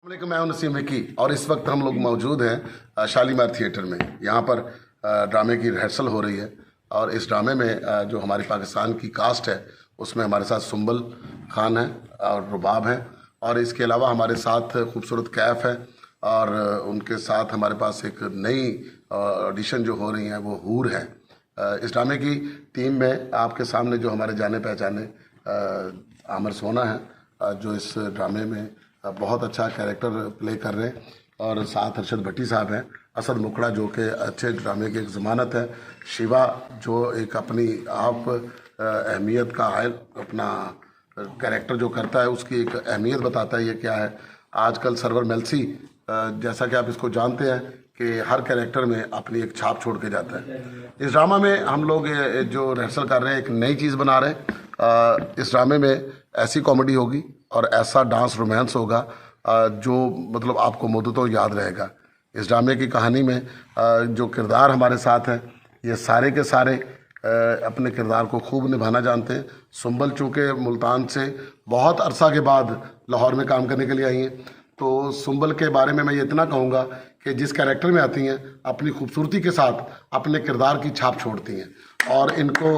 वालेकुम, मैं हूं नसीम विकी और इस वक्त हम लोग मौजूद हैं शालीमार थिएटर में। यहाँ पर ड्रामे की रिहर्सल हो रही है और इस ड्रामे में जो हमारी पाकिस्तान की कास्ट है उसमें हमारे साथ सुंबल खान है और रुबाब है और इसके अलावा हमारे साथ खूबसूरत कैफ है और उनके साथ हमारे पास एक नई ऑडिशन जो हो रही है वो हूर है। इस ड्रामे की टीम में आपके सामने जो हमारे जाने पहचाने आमिर सोना है जो इस ड्रामे में बहुत अच्छा कैरेक्टर प्ले कर रहे हैं और साथ अरशद भट्टी साहब हैं, असद मुकड़ा जो कि अच्छे ड्रामे की एक ज़मानत है, शिवा जो एक अपनी आप अहमियत का हायल अपना कैरेक्टर जो करता है उसकी एक अहमियत बताता है ये क्या है। आजकल सरवर मेल्सी जैसा कि आप इसको जानते हैं कि हर कैरेक्टर में अपनी एक छाप छोड़ के जाता है। इस ड्रामा में हम लोग जो रिहर्सल कर रहे हैं एक नई चीज़ बना रहे हैं। इस ड्रामे में ऐसी कॉमेडी होगी और ऐसा डांस रोमांस होगा जो मतलब आपको मुद्दतों याद रहेगा। इस ड्रामे की कहानी में जो किरदार हमारे साथ हैं ये सारे के सारे अपने किरदार को खूब निभाना जानते हैं। सुंबल चूँकि मुल्तान से बहुत अरसा के बाद लाहौर में काम करने के लिए आई हैं, तो सुंबल के बारे में मैं ये इतना कहूँगा कि जिस कैरेक्टर में आती हैं अपनी खूबसूरती के साथ अपने किरदार की छाप छोड़ती हैं और इनको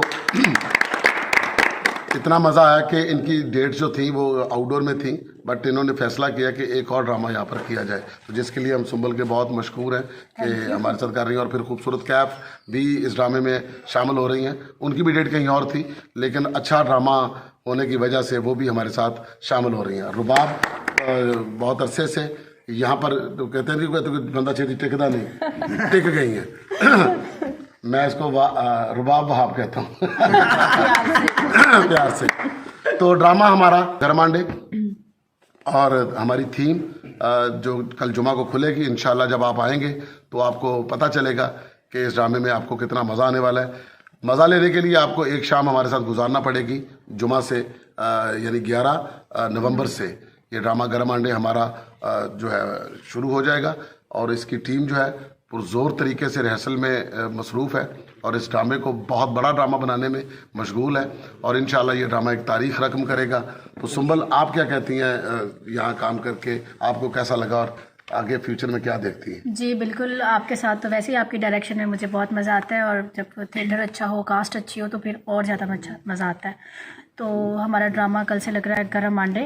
इतना मज़ा आया कि इनकी डेट्स जो थी वो आउटडोर में थी, बट इन्होंने फैसला किया कि एक और ड्रामा यहाँ पर किया जाए, तो जिसके लिए हम सुंबल के बहुत मशहूर हैं कि हमारे साथ कर रही हैं। और फिर खूबसूरत कैफ भी इस ड्रामे में शामिल हो रही हैं, उनकी भी डेट कहीं और थी लेकिन अच्छा ड्रामा होने की वजह से वो भी हमारे साथ शामिल हो रही हैं। रुबाब बहुत अरसे से यहाँ पर तो कहते नहीं तो बंदा छेती टिकता नहीं, टिक गई हैं। मैं इसको रुबाब वहाब कहता हूँ प्यार से। तो ड्रामा हमारा गरमांडे और हमारी थीम जो कल जुमा को खुलेगी इंशाल्लाह, जब आप आएंगे तो आपको पता चलेगा कि इस ड्रामे में आपको कितना मज़ा आने वाला है। मज़ा लेने के लिए आपको एक शाम हमारे साथ गुजारना पड़ेगी जुमा से यानी 11 नवंबर से ये ड्रामा गरमांडे हमारा जो है शुरू हो जाएगा और इसकी टीम जो है पुरजोर तरीके से रिहर्सल में मसरूफ़ है और इस ड्रामे को बहुत बड़ा ड्रामा बनाने में मशगूल है और इंशाल्लाह ये ड्रामा एक तारीख रकम करेगा। तो सुंबल, आप क्या कहती हैं यहाँ काम करके, आपको कैसा लगा और आगे फ्यूचर में क्या देखती हैं? जी बिल्कुल, आपके साथ तो वैसे ही आपकी डायरेक्शन में मुझे बहुत मज़ा आता है और जब थिएटर अच्छा हो, कास्ट अच्छी हो तो फिर और ज़्यादा मज़ा आता है। तो हमारा ड्रामा कल से लग रहा है गरमांडे,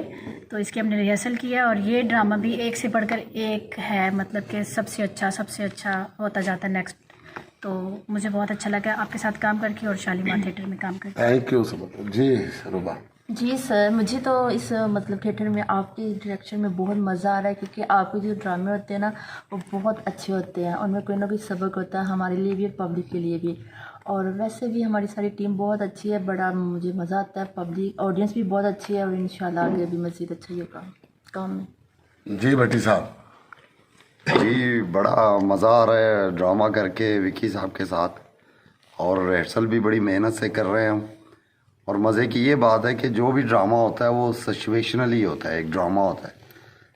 तो इसकी हमने रिहर्सल किया और ये ड्रामा भी एक से बढ़कर एक है, मतलब कि सबसे अच्छा होता जाता है नेक्स्ट। तो मुझे बहुत अच्छा लगा आपके साथ काम करके और शालीमार थिएटर में काम करके। Thank you Sumbal ji. Ruba ji sir, मुझे तो इस मतलब थिएटर में आपके डायरेक्शन में बहुत मज़ा आ रहा है क्योंकि आपके जो ड्रामे होते हैं ना वो बहुत अच्छे होते हैं, उनमें कोई ना कोई सबक होता है हमारे लिए भी और पब्लिक के लिए भी। और वैसे भी हमारी सारी टीम बहुत अच्छी है, बड़ा मुझे मज़ा आता है, पब्लिक ऑडियंस भी बहुत अच्छी है और इंशाल्लाह आगे भी मज़ीद अच्छा ही होगा काम में। जी भट्टी साहब जी, बड़ा मज़ा आ रहा है ड्रामा करके विकी साहब के साथ और रिहर्सल भी बड़ी मेहनत से कर रहे हैं हम। और मज़े की ये बात है कि जो भी ड्रामा होता है वो सिचुएशनल ही होता है, एक ड्रामा होता है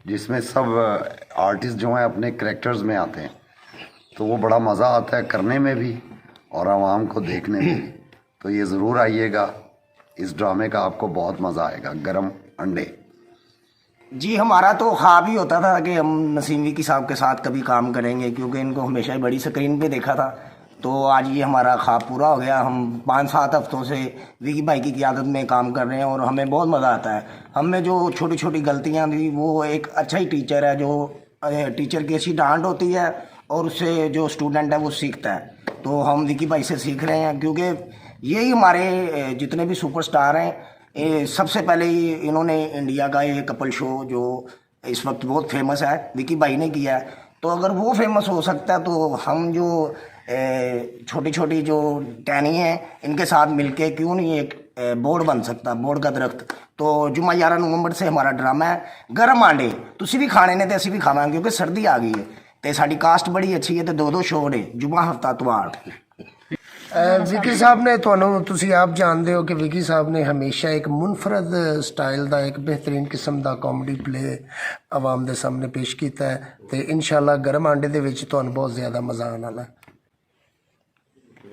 जिसमें सब आर्टिस्ट जो हैं अपने करैक्टर्स में आते हैं, तो वो बड़ा मज़ा आता है करने में भी और आवाम को देखने में भी। तो ये ज़रूर आइएगा, इस ड्रामे का आपको बहुत मज़ा आएगा। गरम अंडे जी, हमारा तो ख्वाब ही होता था कि हम नसीम विकी साहब के साथ कभी काम करेंगे क्योंकि इनको हमेशा ही बड़ी स्क्रीन पे देखा था, तो आज ये हमारा ख्वाब पूरा हो गया। हम 5-7 हफ्तों से विकी भाई की क़ियादत में काम कर रहे हैं और हमें बहुत मज़ा आता है। हमें जो छोटी छोटी गलतियाँ थी, वो एक अच्छा ही टीचर है, जो टीचर की अच्छी डांट होती है और उससे जो स्टूडेंट है वो सीखता है, तो हम विकी भाई से सीख रहे हैं क्योंकि यही हमारे जितने भी सुपरस्टार हैं सबसे पहले ही इन्होंने इंडिया का ये कपल शो जो इस वक्त बहुत फेमस है विकी भाई ने किया है। तो अगर वो फेमस हो सकता है तो हम जो छोटी छोटी जो टहनी हैं इनके साथ मिलके क्यों नहीं एक बोर्ड बन सकता, बोर्ड का दरख्त। तो जुमा 11 नवंबर से हमारा ड्रामा है गरम आंडे, तुसी भी खाने ने तो असी भी खावांगे क्योंकि सर्दी आ गई है तो साड़ी कास्ट बड़ी अच्छी है, तो 2-2 शो ने जुमा हफ्ता तवार। विकी साहब ने तुसी आप जानते हो कि विकी साहब ने हमेशा एक मुनफरद स्टाइल का एक बेहतरीन किस्म का कॉमेडी प्ले आवाम के सामने पेश किया है, तो इंशाल्लाह गरम आंडे दे विच तुहानू बहुत ज़्यादा मज़ा आने वाला है।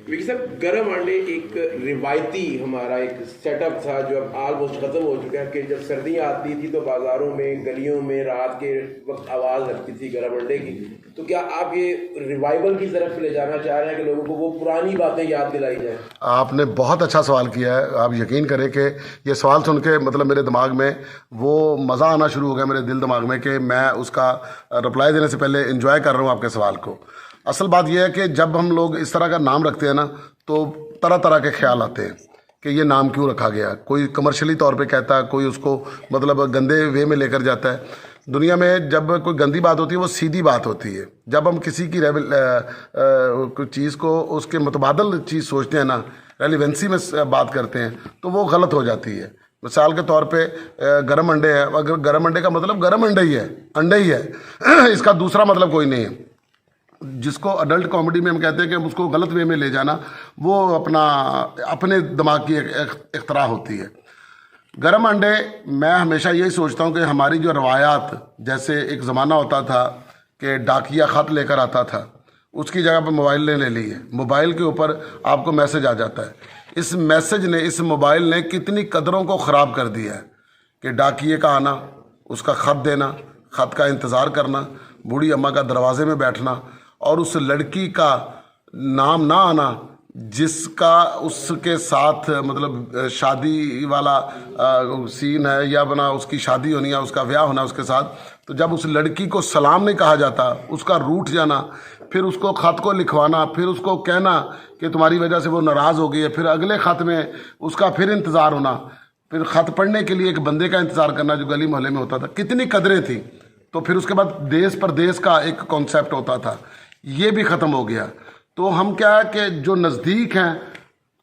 विकी साहब, गरम अंडे एक रिवायती हमारा एक सेटअप था जो अब ऑलमोस्ट खत्म हो चुका है कि जब सर्दियाँ आती थी तो बाजारों में, गलियों में रात के वक्त आवाज़ लगती थी गरम अंडे की। तो क्या आप ये रिवाइवल की तरफ ले जाना चाह रहे हैं कि लोगों को वो पुरानी बातें याद दिलाई जाए? आपने बहुत अच्छा सवाल किया है। आप यकीन करें कि ये सवाल सुन के मतलब मेरे दिमाग में वो मज़ा आना शुरू हो गया, मेरे दिल दिमाग में, कि मैं उसका रिप्लाई देने से पहले एंजॉय कर रहा हूँ आपके सवाल को। असल बात यह है कि जब हम लोग इस तरह का नाम रखते हैं ना, तो तरह तरह के ख्याल आते हैं कि ये नाम क्यों रखा गया। कोई कमर्शियली तौर पे कहता है, कोई उसको मतलब गंदे वे में लेकर जाता है। दुनिया में जब कोई गंदी बात होती है वो सीधी बात होती है। जब हम किसी की कोई चीज़ को उसके मुतबादल चीज़ सोचते हैं ना, रेलिवेंसी में बात करते हैं, तो वो गलत हो जाती है। मिसाल के तौर पे गरम अंडे है, अगर गरम अंडे का मतलब गरम अंडा ही है, अंडा ही है, इसका दूसरा मतलब कोई नहीं है। जिसको अडल्ट कॉमेडी में हम कहते हैं कि उसको गलत वे में ले जाना, वो अपने दिमाग की एक इख्तरा होती है। गरम अंडे, मैं हमेशा यही सोचता हूँ कि हमारी जो रवायात, जैसे एक ज़माना होता था कि डाकिया ख़त लेकर आता था, उसकी जगह पर मोबाइल ने ले ली है। मोबाइल के ऊपर आपको मैसेज आ जाता है। इस मैसेज ने, इस मोबाइल ने कितनी कदरों को ख़राब कर दिया है कि डाकिए का आना, उसका ख़त देना, ख़त का इंतज़ार करना, बूढ़ी अम्मा का दरवाजे में बैठना और उस लड़की का नाम ना आना जिसका उसके साथ मतलब शादी वाला सीन है, या बना उसकी शादी होनी है, उसका ब्याह होना उसके साथ, तो जब उस लड़की को सलाम नहीं कहा जाता, उसका रूठ जाना, फिर उसको ख़त को लिखवाना, फिर उसको कहना कि तुम्हारी वजह से वो नाराज़ हो गई है, फिर अगले ख़त में उसका फिर इंतज़ार होना, फिर ख़त पढ़ने के लिए एक बंदे का इंतज़ार करना जो गली मोहल्ले में होता था। कितनी कदरें थी। तो फिर उसके बाद देश परदेश का एक कॉन्सेप्ट होता था, ये भी ख़त्म हो गया। तो हम क्या है कि जो नज़दीक हैं,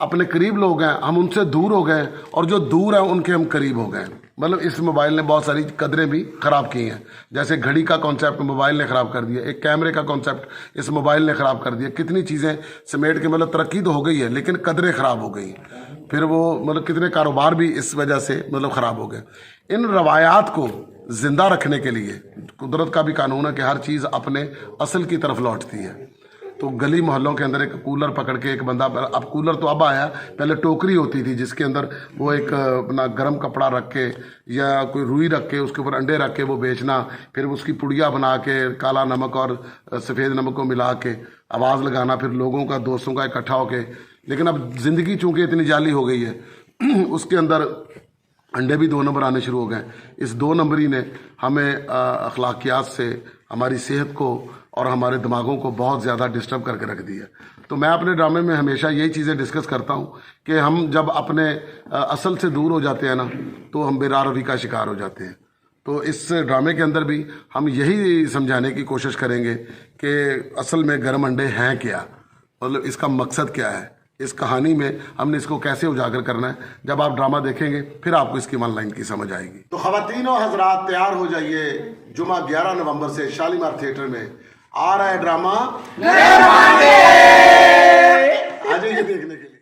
अपने करीब लोग हैं, हम उनसे दूर हो गए, और जो दूर हैं उनके हम करीब हो गए। मतलब इस मोबाइल ने बहुत सारी कदरें भी ख़राब की हैं। जैसे घड़ी का कॉन्सेप्ट मोबाइल ने ख़राब कर दिया, एक कैमरे का कॉन्सेप्ट इस मोबाइल ने ख़राब कर दिया। कितनी चीज़ें समेट के, मतलब तरक्की तो हो गई है लेकिन कदरें ख़राब हो गई। फिर वो मतलब कितने कारोबार भी इस वजह से मतलब ख़राब हो गए। इन रवायात को ज़िंदा रखने के लिए कुदरत का भी कानून है कि हर चीज़ अपने असल की तरफ लौटती है। तो गली मोहल्लों के अंदर एक कूलर पकड़ के एक बंदा, अब कूलर तो अब आया, पहले टोकरी होती थी जिसके अंदर वो एक अपना गर्म कपड़ा रख के या कोई रुई रख के उसके ऊपर अंडे रख के वो बेचना, फिर उसकी पुड़िया बना के काला नमक और सफ़ेद नमक को मिला के आवाज़ लगाना, फिर लोगों का, दोस्तों का इकट्ठा होके। लेकिन अब ज़िंदगी चूँकि इतनी जाली हो गई है, उसके अंदर अंडे भी 2 नंबर आने शुरू हो गए। इस 2 नंबरी ने हमें अखलाकियात से, हमारी सेहत को और हमारे दिमागों को बहुत ज़्यादा डिस्टर्ब करके रख दिया। तो मैं अपने ड्रामे में हमेशा यही चीज़ें डिस्कस करता हूँ कि हम जब अपने असल से दूर हो जाते हैं ना, तो हम बेरारवी का शिकार हो जाते हैं। तो इस ड्रामे के अंदर भी हम यही समझाने की कोशिश करेंगे कि असल में गरम अंडे हैं क्या, मतलब इसका मकसद क्या है, इस कहानी में हमने इसको कैसे उजागर करना है। जब आप ड्रामा देखेंगे फिर आपको इसकी वन लाइन की समझ आएगी। तो ख़वातीन और हज़रात, तैयार हो जाइए, जुमा 11 नवंबर से शालीमार थिएटर में आ रहा है ड्रामा, आ जाइए देखने के लिए।